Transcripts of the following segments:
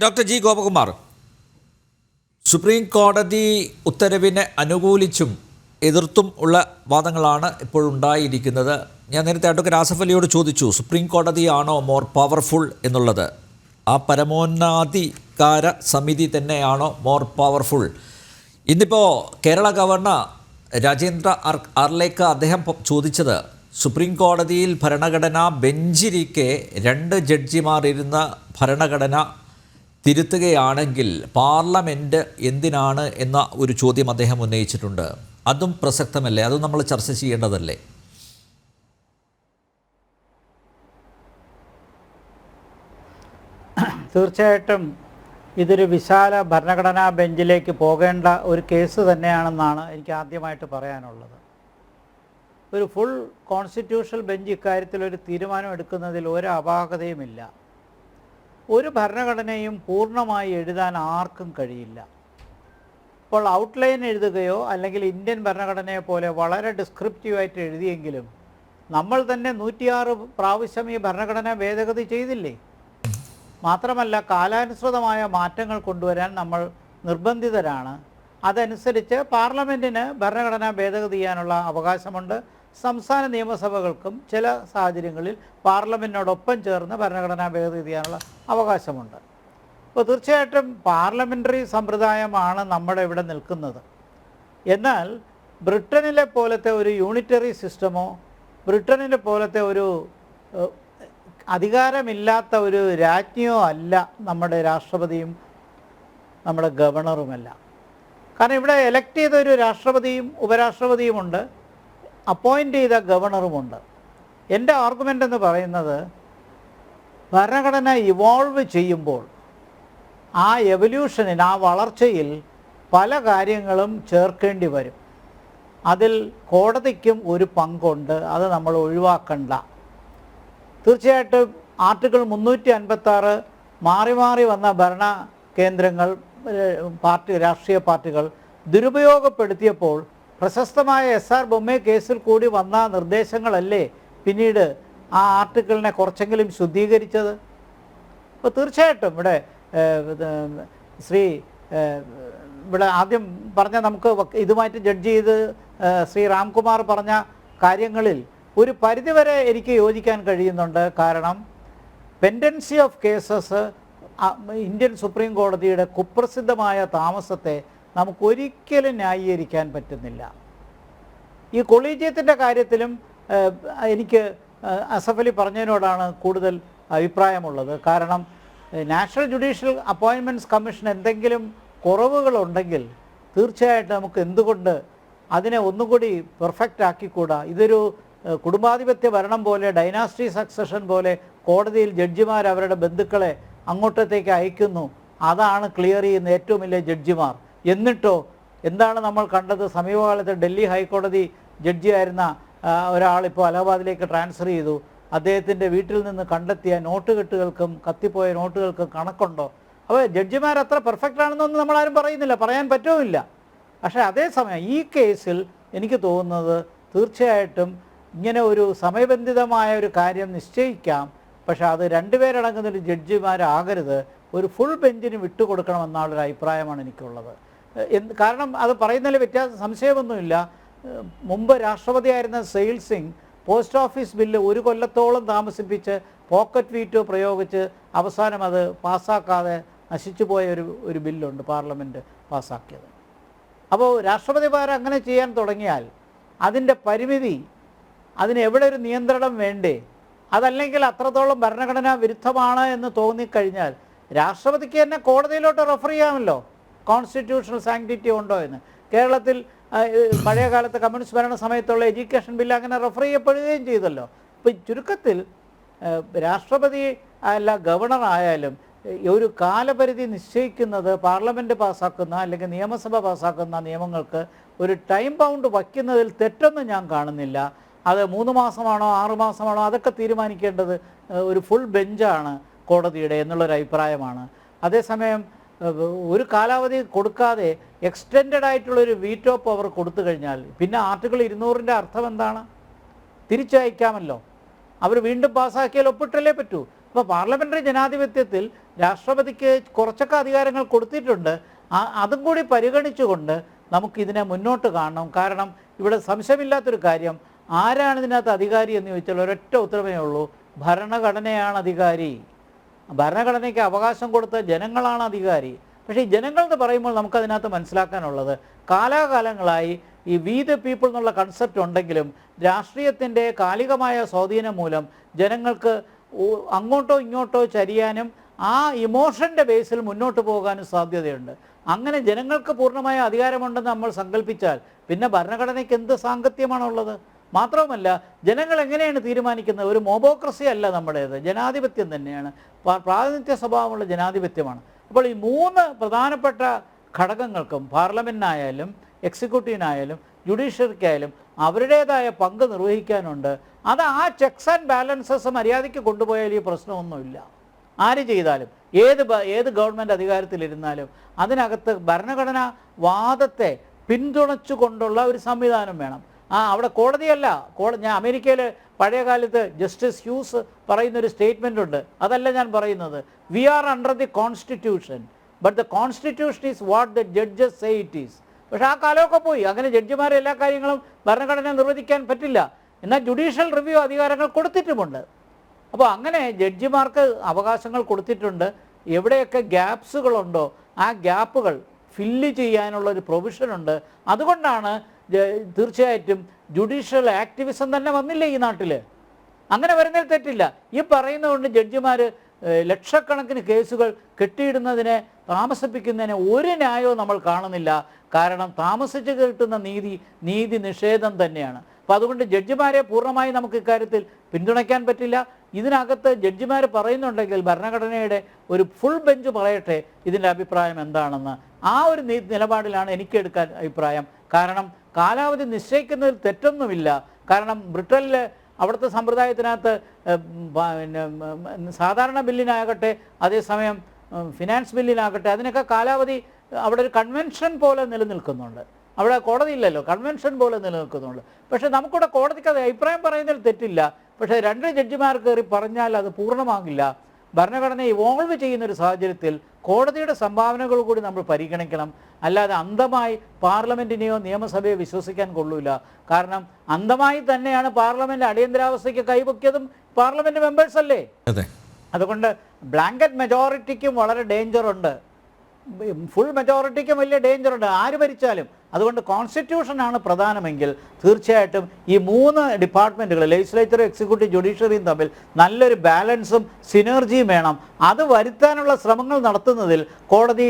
Doctor G Gopakumar, supreme കോടതി ഉത്തരവിനെ അനുകൂലിച്ചും എതിർത്തും ഉള്ള വാദങ്ങളാണ് ഇപ്പോഴുണ്ടായിരിക്കുന്നത്. ഞാൻ നേരത്തെ അഡ്വക്കേറ്റ് ആസഫ് അലിയോട് ചോദിച്ചു, സുപ്രീം കോടതിയാണോ മോർ പവർഫുൾ എന്നുള്ളത്? ആ പരമോന്നതാധികാര സമിതി തന്നെയാണോ മോർ പവർഫുൾ? ഇന്നിപ്പോൾ കേരള ഗവർണർ രാജേന്ദ്ര അർലേക്കർ അദ്ദേഹം ചോദിച്ചത്, സുപ്രീം കോടതിയിൽ ഭരണഘടനാ ബെഞ്ചിരിക്കെ 2 ജഡ്ജിമാർ ഇരുന്ന ഭരണഘടന തിരുത്തുകയാണെങ്കിൽ പാർലമെൻറ്റ് എന്തിനാണ് എന്ന ഒരു ചോദ്യം അദ്ദേഹം ഉന്നയിച്ചിട്ടുണ്ട്. അതും പ്രസക്തമല്ലേ? അതും നമ്മൾ ചർച്ച ചെയ്യേണ്ടതല്ലേ? തീർച്ചയായിട്ടും ഇതൊരു വിശാല ഭരണഘടനാ ബെഞ്ചിലേക്ക് പോകേണ്ട ഒരു കേസ് തന്നെയാണെന്നാണ് എനിക്ക് ആദ്യമായിട്ട് പറയാനുള്ളത്. ഒരു ഫുൾ കോൺസ്റ്റിറ്റ്യൂഷണൽ ബെഞ്ച് ഇക്കാര്യത്തിൽ ഒരു തീരുമാനം എടുക്കുന്നതിൽ ഒരു അപാകതയുമില്ല. ഒരു ഭരണഘടനയും പൂർണ്ണമായി എഴുതാൻ ആർക്കും കഴിയില്ല. ഇപ്പോൾ ഔട്ട്ലൈൻ എഴുതുകയോ അല്ലെങ്കിൽ ഇന്ത്യൻ ഭരണഘടനയെ പോലെ വളരെ ഡിസ്ക്രിപ്റ്റീവായിട്ട് എഴുതിയെങ്കിലും നമ്മൾ തന്നെ 106 പ്രാവശ്യം ഈ ഭരണഘടന ഭേദഗതി ചെയ്തില്ലേ? മാത്രമല്ല, കാലാനുസൃതമായ മാറ്റങ്ങൾ കൊണ്ടുവരാൻ നമ്മൾ നിർബന്ധിതരാണ്. അതനുസരിച്ച് പാർലമെൻറ്റിന് ഭരണഘടന ഭേദഗതി ചെയ്യാനുള്ള അവകാശമുണ്ട്. സംസ്ഥാന നിയമസഭകൾക്കും ചില സാഹചര്യങ്ങളിൽ പാർലമെൻറ്റിനോടൊപ്പം ചേർന്ന് ഭരണഘടന ഭേദഗതി ചെയ്യാനുള്ള അവകാശമുണ്ട്. അപ്പോൾ തീർച്ചയായിട്ടും പാർലമെൻ്ററി സമ്പ്രദായമാണ് നമ്മുടെ ഇവിടെ നിൽക്കുന്നത്. എന്നാൽ ബ്രിട്ടനിലെ പോലത്തെ ഒരു യൂണിറ്ററി സിസ്റ്റമോ ബ്രിട്ടനിലെ പോലത്തെ ഒരു അധികാരമില്ലാത്ത ഒരു രാജ്ഞിയോ അല്ല നമ്മുടെ രാഷ്ട്രപതിയും നമ്മുടെ ഗവർണറുമല്ല. കാരണം ഇവിടെ എലക്ട് ചെയ്ത ഒരു രാഷ്ട്രപതിയും ഉപരാഷ്ട്രപതിയുമുണ്ട്, അപ്പോയിൻ്റ് ചെയ്ത ഗവർണറുമുണ്ട്. എൻ്റെ ആർഗ്യുമെൻ്റ് എന്ന് പറയുന്നത്, ഭരണഘടന ഇവോൾവ് ചെയ്യുമ്പോൾ ആ എവല്യൂഷനിൽ, ആ വളർച്ചയിൽ പല കാര്യങ്ങളും ചേർക്കേണ്ടി വരും. അതിൽ കോടതിക്കും ഒരു പങ്കുണ്ട്, അത് നമ്മൾ ഒഴിവാക്കണ്ട. തീർച്ചയായിട്ടും ആർട്ടിക്കിൾ 356 മാറി മാറി വന്ന ഭരണ കേന്ദ്രങ്ങൾ, രാഷ്ട്രീയ പാർട്ടികൾ ദുരുപയോഗപ്പെടുത്തിയപ്പോൾ പ്രശസ്തമായ SR ബൊമ്മെ കേസിൽ കൂടി വന്ന നിർദ്ദേശങ്ങളല്ലേ പിന്നീട് ആ ആർട്ടിക്കിളിനെ കുറച്ചെങ്കിലും ശുദ്ധീകരിച്ചത്. അപ്പോൾ തീർച്ചയായിട്ടും ഇവിടെ ആദ്യം പറഞ്ഞ, നമുക്ക് ഇതുമായിട്ട് ജഡ്ജ് ചെയ്ത് ശ്രീ രാംകുമാർ പറഞ്ഞ കാര്യങ്ങളിൽ ഒരു പരിധിവരെ എനിക്ക് യോജിക്കാൻ കഴിയുന്നുണ്ട്. കാരണം pendency of cases, Indian supreme കോടതിയുടെ കുപ്രസിദ്ധമായ താമസത്തെ നമുക്കൊരിക്കലും ന്യായീകരിക്കാൻ പറ്റുന്നില്ല. ഈ കൊളീജിയത്തിൻ്റെ കാര്യത്തിലും എനിക്ക് അസഫ് അലി പറഞ്ഞതിനോടാണ് കൂടുതൽ അഭിപ്രായമുള്ളത്. കാരണം നാഷണൽ ജുഡീഷ്യൽ അപ്പോയിൻമെൻറ്റ്സ് കമ്മീഷൻ എന്തെങ്കിലും കുറവുകളുണ്ടെങ്കിൽ തീർച്ചയായിട്ടും നമുക്ക് എന്തുകൊണ്ട് അതിനെ ഒന്നുകൂടി പെർഫെക്റ്റ് ആക്കിക്കൂടാ? ഇതൊരു കുടുംബാധിപത്യ ഭരണം പോലെ, ഡൈനാസ്റ്റി സക്സഷൻ പോലെ കോടതിയിൽ ജഡ്ജിമാർ അവരുടെ ബന്ധുക്കളെ അങ്ങോട്ടത്തേക്ക് അയക്കുന്നു. അതാണ് ക്ലിയർ ചെയ്യുന്ന ഏറ്റവും വലിയ ജഡ്ജിമാർ. എന്നിട്ടോ എന്താണ് നമ്മൾ കണ്ടത്? സമീപകാലത്ത് ഡൽഹി ഹൈക്കോടതി ജഡ്ജിയായിരുന്ന ഒരാളിപ്പോൾ അലഹബാദിലേക്ക് ട്രാൻസ്ഫർ ചെയ്തു. അദ്ദേഹത്തിൻ്റെ വീട്ടിൽ നിന്ന് കണ്ടെത്തിയ നോട്ടുകെട്ടുകൾക്കും കത്തിപ്പോയ നോട്ടുകൾക്കും കണക്കുണ്ടോ? അപ്പോൾ ജഡ്ജിമാർ അത്ര പെർഫെക്റ്റ് ആണെന്നൊന്നും നമ്മളാരും പറയുന്നില്ല, പറയാൻ പറ്റുമില്ല. പക്ഷേ അതേസമയം ഈ കേസിൽ എനിക്ക് തോന്നുന്നത്, തീർച്ചയായിട്ടും ഇങ്ങനെ ഒരു സമയബന്ധിതമായ ഒരു കാര്യം നിശ്ചയിക്കാം, പക്ഷേ അത് 2 പേരടങ്ങുന്നൊരു ജഡ്ജിമാരാകരുത്, ഒരു ഫുൾ ബെഞ്ചിന് വിട്ടുകൊടുക്കണമെന്നുള്ളൊരു അഭിപ്രായമാണ് എനിക്കുള്ളത്. കാരണം അത് പറയുന്നതിൽ സംശയമൊന്നുമില്ല. മുമ്പ് രാഷ്ട്രപതിയായിരുന്ന Zail Singh post office bill 1 കൊല്ലത്തോളം താമസിപ്പിച്ച് പോക്കറ്റ് വീറ്റോ പ്രയോഗിച്ച് അവസാനം അത് പാസ്സാക്കാതെ നശിച്ചു പോയ ഒരു ബില്ലുണ്ട് പാർലമെൻറ്റ് പാസ്സാക്കിയത്. അപ്പോൾ രാഷ്ട്രപതിമാർ അങ്ങനെ ചെയ്യാൻ തുടങ്ങിയാൽ അതിൻ്റെ പരിമിതി, അതിന് എവിടെ ഒരു നിയന്ത്രണം വേണ്ടേ? അതല്ലെങ്കിൽ അത്രത്തോളം ഭരണഘടനാ വിരുദ്ധമാണ് എന്ന് തോന്നിക്കഴിഞ്ഞാൽ രാഷ്ട്രപതിക്ക് തന്നെ കോടതിയിലോട്ട് റെഫർ ചെയ്യാമല്ലോ, കോൺസ്റ്റിറ്റ്യൂഷണൽ സാങ്ക്ടിറ്റി ഉണ്ടോ എന്ന്. കേരളത്തിൽ പഴയ കാലത്ത് കമ്മ്യൂണിസ്റ്റ് ഭരണ സമയത്തുള്ള എഡ്യൂക്കേഷൻ ബില്ല് അങ്ങനെ റെഫർ ചെയ്യപ്പെടുകയും ചെയ്തല്ലോ. ഇപ്പോൾ ചുരുക്കത്തിൽ രാഷ്ട്രപതി അല്ല ഗവർണർ ആയാലും ഒരു കാലപരിധി നിശ്ചയിക്കുന്നത്, പാർലമെൻറ്റ് പാസ്സാക്കുന്ന അല്ലെങ്കിൽ നിയമസഭ പാസ്സാക്കുന്ന നിയമങ്ങൾക്ക് ഒരു ടൈം ബൗണ്ട് വയ്ക്കുന്നതിൽ തെറ്റൊന്നും ഞാൻ കാണുന്നില്ല. അത് 3 മാസമാണോ 6 മാസമാണോ അതൊക്കെ തീരുമാനിക്കേണ്ടത് ഒരു ഫുൾ ബെഞ്ചാണ് കോടതിയുടെ എന്നുള്ളൊരു അഭിപ്രായമാണ്. അതേസമയം ഒരു കാലാവധി കൊടുക്കാതെ എക്സ്റ്റെൻഡഡ് ആയിട്ടുള്ളൊരു വീറ്റോ പവർ കൊടുത്തു കഴിഞ്ഞാൽ പിന്നെ ആർട്ടിക്കിൾ 200ൻ്റെ അർത്ഥം എന്താണ്? തിരിച്ചയക്കാമല്ലോ. അവർ വീണ്ടും പാസ്സാക്കിയാൽ ഒപ്പിട്ടല്ലേ പറ്റൂ. അപ്പോൾ പാർലമെൻ്ററി ജനാധിപത്യത്തിൽ രാഷ്ട്രപതിക്ക് കുറച്ചൊക്കെ അധികാരങ്ങൾ കൊടുത്തിട്ടുണ്ട്. അതും കൂടി പരിഗണിച്ചുകൊണ്ട് നമുക്കിതിനെ മുന്നോട്ട് കാണണം. കാരണം ഇവിടെ സംശയമില്ലാത്തൊരു കാര്യം, ആരാണ് ഇതിനകത്ത് അധികാരി എന്ന് ചോദിച്ചാൽ ഒരൊറ്റ ഉത്തരവേ ഉള്ളൂ, ഭരണഘടനയാണ് അധികാരി. ഭരണഘടനയ്ക്ക് അവകാശം കൊടുത്ത ജനങ്ങളാണ് അധികാരി. പക്ഷേ ഈ ജനങ്ങൾ എന്ന് പറയുമ്പോൾ നമുക്കതിനകത്ത് മനസ്സിലാക്കാനുള്ളത്, കാലാകാലങ്ങളായി ഈ വി ദ പീപ്പിൾ എന്നുള്ള കൺസെപ്റ്റ് ഉണ്ടെങ്കിലും രാഷ്ട്രീയത്തിൻ്റെ കാലികമായ സ്വാധീനം മൂലം ജനങ്ങൾക്ക് അങ്ങോട്ടോ ഇങ്ങോട്ടോ ചരിയാനും ആ ഇമോഷൻ്റെ ബേസിൽ മുന്നോട്ട് പോകാനും സാധ്യതയുണ്ട്. അങ്ങനെ ജനങ്ങൾക്ക് പൂർണ്ണമായ അധികാരമുണ്ടെന്ന് നമ്മൾ സങ്കല്പിച്ചാൽ പിന്നെ ഭരണഘടനയ്ക്ക് എന്ത് സാങ്കത്യമാണുള്ളത്? മാത്രവുമല്ല, ജനങ്ങൾ എങ്ങനെയാണ് തീരുമാനിക്കുന്നത്? ഒരു മോബോക്രസി അല്ല നമ്മുടേത്, ജനാധിപത്യം തന്നെയാണ്, പ്രാതിനിധ്യ സ്വഭാവമുള്ള ജനാധിപത്യമാണ്. അപ്പോൾ ഈ മൂന്ന് പ്രധാനപ്പെട്ട ഘടകങ്ങൾക്കും, പാർലമെൻറ്റിനായാലും എക്സിക്യൂട്ടീവിനായാലും ജുഡീഷ്യറിക്കായാലും അവരുടേതായ പങ്ക് നിർവഹിക്കാനുണ്ട്. അത് ആ ചെക്സ് ആൻഡ് ബാലൻസസ് മര്യാദയ്ക്ക് കൊണ്ടുപോയാൽ ഈ പ്രശ്നമൊന്നുമില്ല. ആര് ചെയ്താലും, ഏത് ഗവൺമെൻറ് അധികാരത്തിലിരുന്നാലും അതിനകത്ത് ഭരണഘടനാ വാദത്തെ പിന്തുണച്ചുകൊണ്ടുള്ള ഒരു സംവിധാനം വേണം. അവിടെ കോടതിയല്ല. ഞാൻ അമേരിക്കയിൽ പഴയ കാലത്ത് ജസ്റ്റിസ് ഹ്യൂസ് പറയുന്നൊരു സ്റ്റേറ്റ്മെൻ്റ് ഉണ്ട്, അതല്ല ഞാൻ പറയുന്നത്. We are under the constitution but the constitution is what the judges say it is. പക്ഷേ ആ കാലമൊക്കെ പോയി. അങ്ങനെ ജഡ്ജിമാരെ എല്ലാ കാര്യങ്ങളും ഭരണഘടന നിർവചിക്കാൻ പറ്റില്ല. എന്നാൽ ജുഡീഷ്യൽ റിവ്യൂ അധികാരങ്ങൾ കൊടുത്തിട്ടുമുണ്ട്. അപ്പോൾ അങ്ങനെ ജഡ്ജിമാർക്ക് അവകാശങ്ങൾ കൊടുത്തിട്ടുണ്ട്. എവിടെയൊക്കെ ഗ്യാപ്സുകളുണ്ടോ ആ ഗ്യാപ്പുകൾ ഫില്ല് ചെയ്യാനുള്ള ഒരു പ്രൊവിഷനുണ്ട്. അതുകൊണ്ടാണ് തീർച്ചയായിട്ടും ജുഡീഷ്യൽ ആക്ടിവിസം തന്നെ വന്നില്ലേ ഈ നാട്ടിൽ. അങ്ങനെ വരുന്നതിൽ തെറ്റില്ല. ഈ പറയുന്നതുകൊണ്ട് ജഡ്ജിമാർ ലക്ഷക്കണക്കിന് കേസുകൾ കെട്ടിയിടുന്നതിനെ, താമസിപ്പിക്കുന്നതിനെ ഒരു ന്യായവും നമ്മൾ കാണുന്നില്ല. കാരണം താമസിച്ച് കിട്ടുന്ന നീതി നിഷേധം തന്നെയാണ്. അപ്പോൾ അതുകൊണ്ട് ജഡ്ജിമാരെ പൂർണ്ണമായി നമുക്ക് ഇക്കാര്യത്തിൽ പിന്തുണയ്ക്കാൻ പറ്റില്ല. ഇതിനകത്ത് ജഡ്ജിമാർ പറയുന്നുണ്ടെങ്കിൽ ഭരണഘടനയുടെ ഒരു ഫുൾ ബെഞ്ച് പറയട്ടെ ഇതിൻ്റെ അഭിപ്രായം എന്താണെന്ന്. ആ ഒരു നിലപാടിലാണ് എനിക്കെടുക്കാൻ അഭിപ്രായം. കാരണം കാലാവധി നിശ്ചയിക്കുന്നതിൽ തെറ്റൊന്നുമില്ല. കാരണം ബ്രിട്ടനിൽ അവിടുത്തെ സമ്പ്രദായത്തിനകത്ത് സാധാരണ ബില്ലിനാകട്ടെ അതേസമയം ഫിനാൻസ് ബില്ലിനാകട്ടെ അതിനൊക്കെ കാലാവധി അവിടെ ഒരു കൺവെൻഷൻ പോലെ നിലനിൽക്കുന്നുണ്ട്. അവിടെ കോടതി ഇല്ലല്ലോ, കൺവെൻഷൻ പോലെ നിലനിൽക്കുന്നുണ്ട്. പക്ഷേ നമുക്കിവിടെ കോടതിക്ക് അത് അഭിപ്രായം പറയുന്നതിൽ തെറ്റില്ല. പക്ഷേ 2 ജഡ്ജിമാർ കയറി പറഞ്ഞാൽ അത് പൂർണ്ണമാകില്ല. ഭരണഘടന ഇവോൾവ് ചെയ്യുന്നൊരു സാഹചര്യത്തിൽ കോടതിയുടെ സംഭാവനകൾ കൂടി നമ്മൾ പരിഗണിക്കണം. അല്ലാതെ അന്ധമായി പാർലമെൻറ്റിനെയോ നിയമസഭയോ വിശ്വസിക്കാൻ കൊള്ളൂല. കാരണം അന്ധമായി തന്നെയാണ് പാർലമെൻറ്റ് അടിയന്തരാവസ്ഥയ്ക്ക് കൈവക്കിയതും പാർലമെൻറ്റ് മെമ്പേഴ്സ് അല്ലേ. അതുകൊണ്ട് ബ്ലാങ്കറ്റ് മെജോറിറ്റിക്കും വളരെ ഡേഞ്ചറുണ്ട്, ഫുൾ മെജോറിറ്റിക്കും വലിയ ഡേഞ്ചറുണ്ട്, ആര് ഭരിച്ചാലും. അതുകൊണ്ട് കോൺസ്റ്റിറ്റ്യൂഷനാണ് പ്രധാനമെങ്കിൽ തീർച്ചയായിട്ടും ഈ 3 ഡിപ്പാർട്ട്മെൻറ്റുകൾ, ലെജിസ്ലേച്ചറും എക്സിക്യൂട്ടീവ് ജുഡീഷ്യറിയും തമ്മിൽ നല്ലൊരു ബാലൻസും സിനർജിയും വേണം. അത് വരുത്താനുള്ള ശ്രമങ്ങൾ നടത്തുന്നതിൽ കോടതി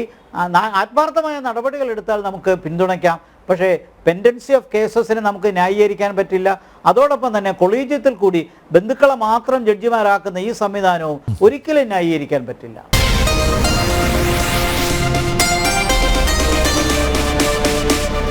ആത്മാർത്ഥമായ നടപടികൾ എടുത്താൽ നമുക്ക് പിന്തുണയ്ക്കാം. പക്ഷേ പെൻഡൻസി ഓഫ് കേസസിനെ നമുക്ക് ന്യായീകരിക്കാൻ പറ്റില്ല. അതോടൊപ്പം തന്നെ കൊളീജിയത്തിൽ കൂടി ബന്ധുക്കളെ മാത്രം ജഡ്ജിമാരാക്കുന്ന ഈ സംവിധാനവും ഒരിക്കലും ന്യായീകരിക്കാൻ പറ്റില്ല.